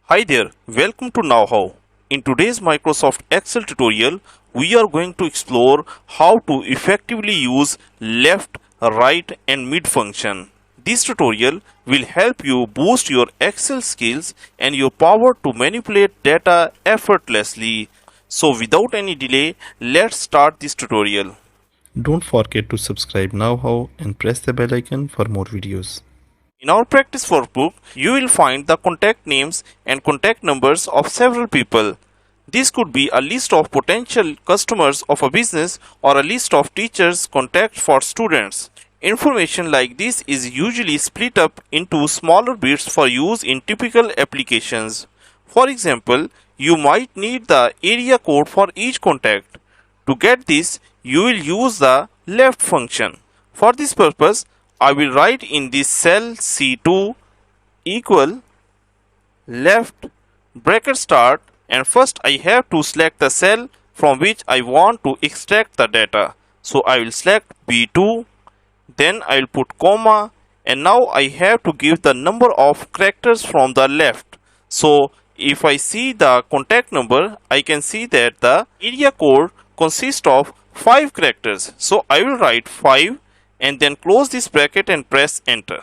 Hi there, welcome to KnowHow. In today's Microsoft Excel tutorial, we are going to explore how to effectively use left, right and mid function. This tutorial will help you boost your Excel skills and your power to manipulate data effortlessly. So without any delay, let's start this tutorial. Don't forget to subscribe now and press the bell icon for more videos. In our practice workbook, you will find the contact names and contact numbers of several people. This could be a list of potential customers of a business or a list of teachers' contacts for students. Information like this is usually split up into smaller bits for use in typical applications. For example, you might need the area code for each contact. To get this, you will use the left function. For this purpose, I will write in this cell C2 equal left bracket start, and first I have to select the cell from which I want to extract the data. So I will select B2, then I will put comma, and now I have to give the number of characters from the left. So if I see the contact number, I can see that the area code consists of 5 characters. So I will write 5 and then close this bracket and press enter.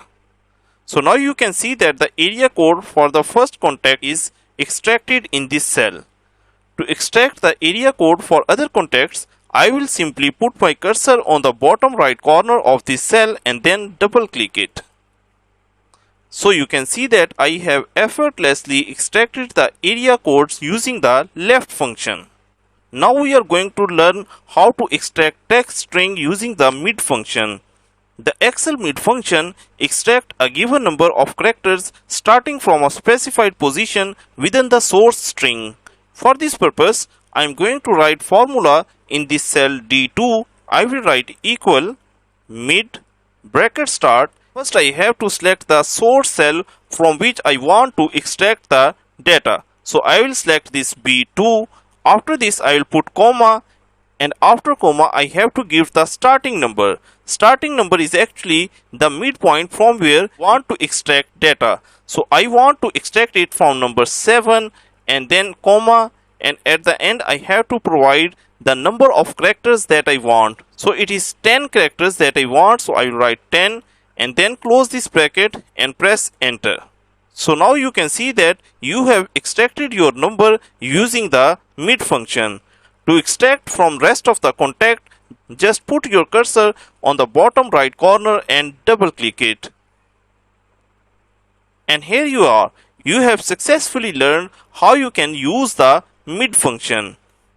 So now you can see that the area code for the first contact is extracted in this cell. To extract the area code for other contacts, I will simply put my cursor on the bottom right corner of this cell and then double click it. So you can see that I have effortlessly extracted the area codes using the left function. Now we are going to learn how to extract text string using the mid function. The Excel mid function extracts a given number of characters starting from a specified position within the source string. For this purpose, I am going to write formula in this cell D2. I will write equal mid bracket start. First I have to select the source cell from which I want to extract the data. So I will select this B2. After this I will put comma, and after comma I have to give the starting number. Starting number is actually the midpoint from where I want to extract data. So I want to extract it from number 7 and then comma, and at the end I have to provide the number of characters that I want. So it is 10 characters that I want, so I will write 10 and then close this bracket and press enter. So now you can see that you have extracted your number using the mid function. To extract from rest of the contact, just put your cursor on the bottom right corner and double click it. And here you are. You have successfully learned how you can use the mid function.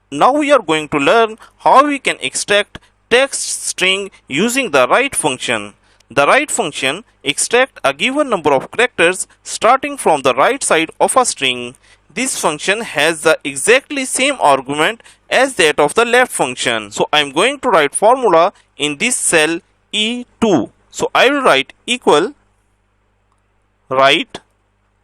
Now we are going to learn how we can extract text string using the right function. The right function extracts a given number of characters starting from the right side of a string. This function has the exactly same argument as that of the left function. So I am going to write formula in this cell E2. So I will write equal right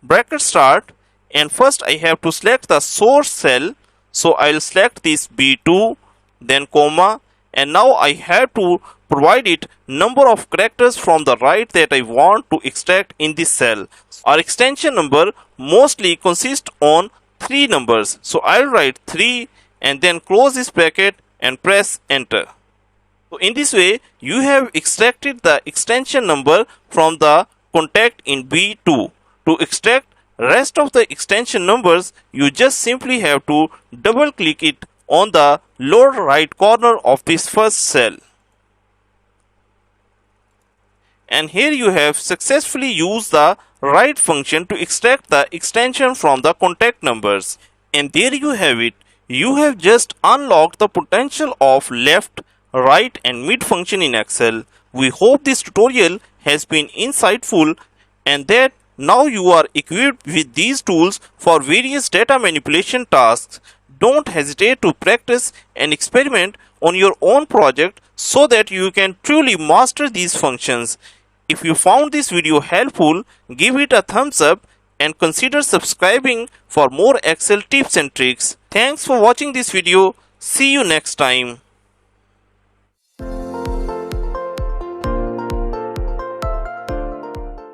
bracket start, and first I have to select the source cell. So I will select this B2, then comma, and now I have to provide it number of characters from the right that I want to extract in this cell. Our extension number mostly consists on 3 numbers. So I will write 3 and then close this bracket and press enter. So in this way you have extracted the extension number from the contact in B2. To extract rest of the extension numbers, you just simply have to double click it on the lower right corner of this first cell. And here you have successfully used the right function to extract the extension from the contact numbers. And there you have it. You have just unlocked the potential of left, right and mid function in Excel. We hope this tutorial has been insightful and that now you are equipped with these tools for various data manipulation tasks. Don't hesitate to practice and experiment on your own project so that you can truly master these functions. If you found this video helpful, give it a thumbs up and consider subscribing for more Excel tips and tricks. Thanks for watching this video. See you next time.